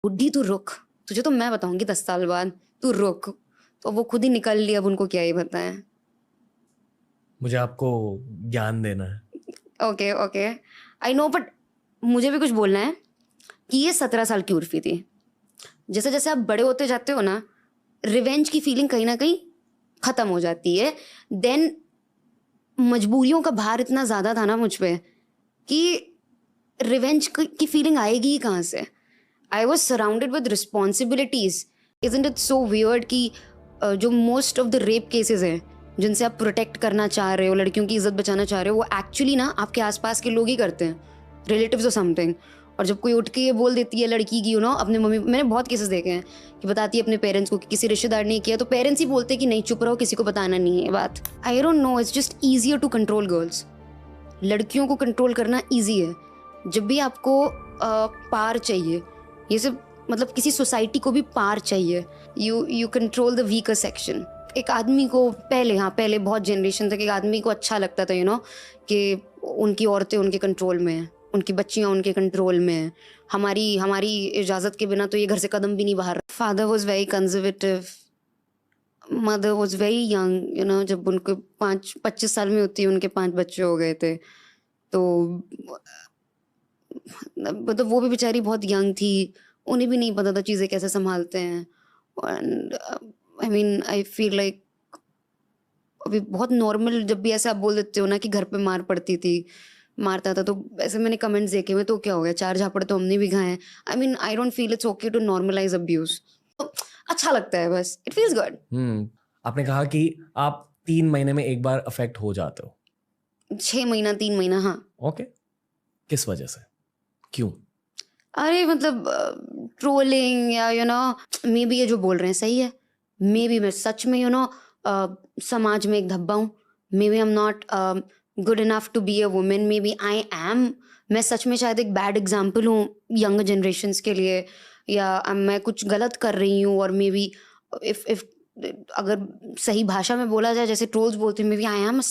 बुड्ढी तू रुक, तुझे तो मैं बताऊंगी 10 साल बाद, तू रुक। तो वो खुद ही निकल लिया, अब उनको क्या ही बताएं। मुझे आपको ज्ञान देना है। Okay okay, I know, but मुझे भी कुछ बोलना है कि ये 17 साल की उर्फी थी। जैसे जैसे आप बड़े होते जाते हो ना, रिवेंज की फीलिंग कहीं ना कहीं खत्म हो जाती है। देन मजबूरियों का भार इतना ज़्यादा था ना मुझ पे कि रिवेंज की फीलिंग आएगी ही कहाँ से। I was surrounded with responsibilities. Isn't it so weird कि जो most of the rape cases हैं जिनसे आप प्रोटेक्ट करना चाह रहे हो, लड़कियों की इज्जत बचाना चाह रहे हो, वो एक्चुअली ना आपके आसपास के लोग ही करते हैं, रिलेटिव्स और समथिंग। और जब कोई उठ के ये बोल देती है लड़की की, अपने मम्मी, मैंने बहुत केसेस देखे हैं कि बताती है अपने पेरेंट्स को कि किसी रिश्तेदार ने किया, तो पेरेंट्स ही बोलते हैं कि नहीं चुप रहो, किसी को बताना नहीं है ये बात। I don't know, it's just easier to control girls. लड़कियों को कंट्रोल करना ईजी है। जब भी आपको पार चाहिए, ये सब मतलब किसी सोसाइटी को भी पार चाहिए, you control the weaker section. एक आदमी को पहले बहुत जनरेशन तक एक आदमी को अच्छा लगता था कि उनकी औरतें उनके कंट्रोल में हैं, उनकी बच्चियां उनके कंट्रोल में हैं, हमारी इजाज़त के बिना तो ये घर से कदम भी नहीं बाहर। Father was very conservative, mother was very young, जब उनको 25 साल में होती है उनके 5 बच्चे हो गए थे। तो मतलब वो भी बेचारी बहुत यंग थी, उन्हें भी नहीं पता था चीज़ें कैसे संभालते हैं। एंड आई फील लाइक अभी बहुत नॉर्मल, जब भी ऐसे आप बोल देते हो ना कि घर पे मार पड़ती थी, मारता था, तो ऐसे मैंने कमेंट्स देखे हुए, तो क्या हो गया, 4 झापड़ तो हमने भी खाए हैं। I don't feel it's okay to normalise abuse. अच्छा लगता है बस, इट फील्स गुड। आपने कहा कि आप 3 महीने में एक बार अफेक्ट हो जाते हो। 6 महीना 3 महीना, हाँ। ओके, किस वजह से, क्यों? अरे मतलब ट्रोलिंग या मे बी ये जो बोल रहे हैं सही है, मे बी मैं सच में समाज में एक धब्बा हूँ, maybe I am not good enough to be a women, maybe I am, मैं सच में शायद एक बैड एग्जाम्पल हूँ यंग जनरेशन्स के लिए, या मैं कुछ गलत कर रही हूँ। और मे बी इफ अगर सही भाषा में बोला जाए, जैसे ट्रोल्स बोलते हैं, maybe I am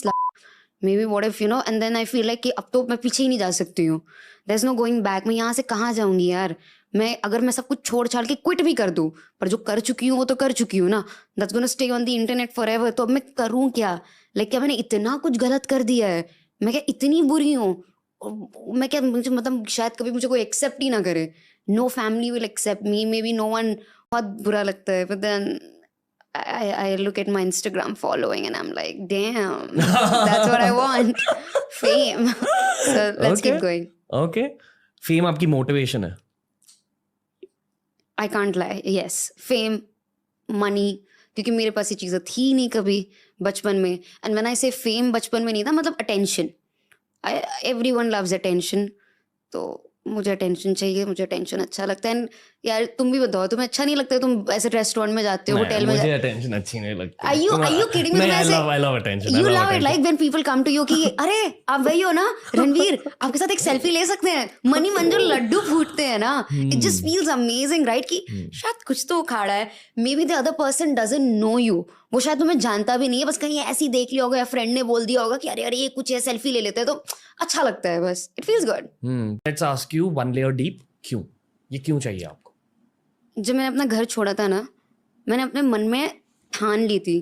maybe what if and then I feel like कि अब तो मैं पीछे ही नहीं जा सकती हूँ, there is no going back. मैं यहाँ से कहाँ जाऊंगी यार, अगर मैं सब कुछ छोड़ छाड़ के क्विट भी कर दूँ, पर जो कर चुकी हूँ वो तो कर चुकी हूँ ना, that's gonna stay on the internet for ever. तो अब मैं करूँ क्या? क्या मैंने इतना कुछ गलत कर दिया है? मैं क्या इतनी बुरी हूँ? मैं क्या, मुझे मतलब शायद कभी मुझे कोई एक्सेप्ट ही ना करे, no family will accept me, maybe no one. बहुत बुरा लगता है, but then I look at my Instagram following and I'm like, damn, that's what I want. Fame. So let's keep going. Okay. Fame आपकी motivation है? I can't lie. Yes. Fame, money. क्योंकि मेरे पास ये चीज़ें थी नहीं कभी बचपन में. And when I say fame बचपन में नहीं था, मतलब attention. Everyone loves attention. तो मुझे अटेंशन चाहिए, मुझे अटेंशन अच्छा लगता है। यार तुम भी बताओ, तुम्हें अच्छा नहीं लगता है? तुम ऐसे रेस्टोरेंट में जाते हो, होटल में मुझे अटेंशन अच्छी नहीं लगती। Are you kidding me? I love attention. You love it, like when people come to you कि अरे आप वही हो ना रणवीर, आपके साथ एक सेल्फी ले सकते हैं, मनी मन जो लड्डू फूटते हैं ना, it just feels amazing, right? कि शायद कुछ तो उखाड़ा है, maybe the other person doesn't know you, वो शायद तुम्हें जानता भी नहीं है, बस कहीं ऐसे ही देख लिया होगा या फ्रेंड ने बोल दिया होगा कि अरे अरे ये कुछ है, सेल्फी ले लेते हैं, तो अच्छा लगता है बस, it feels good. Let's ask you one layer deep, क्यों? ये क्यों चाहिए आपको? जब मैंने अपना घर छोड़ा था ना, मैंने अपने मन में ठान ली थी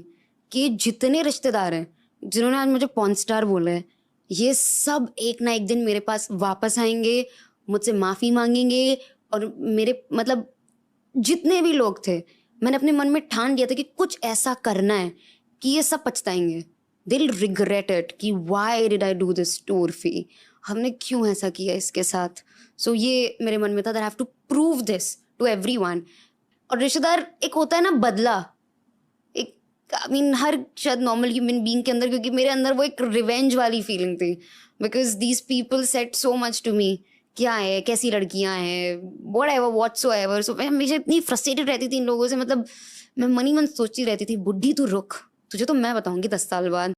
कि जितने रिश्तेदार हैं जिन्होंने आज मुझे पॉर्न स्टार बोला है, ये सब एक ना एक दिन मेरे पास वापस आएंगे, मुझसे माफ़ी मांगेंगे। और मेरे मतलब जितने भी लोग थे, मैंने अपने मन में ठान लिया था कि कुछ ऐसा करना है कि ये सब पछताएंगे, दे विल रिग्रेट इट कि why did I do this to Urfi, हमने क्यों ऐसा किया इसके साथ। सो ये मेरे मन में था, that I have to prove this to everyone. और रिश्तेदार एक होता है ना बदला, एक हर शायद नॉर्मल ह्यूमन बीइंग के अंदर, क्योंकि मेरे अंदर वो एक रिवेंज वाली फीलिंग थी, because these people said so much to me, क्या है, कैसी लड़कियां हैं, व्हाटसोएवर। सो मैं हमेशा इतनी फ्रस्ट्रेटेड रहती थी इन लोगों से, मतलब मैं मन ही मन सोचती रहती थी, बुड्ढी तू रुक, तुझे तो मैं बताऊंगी 10 साल बाद।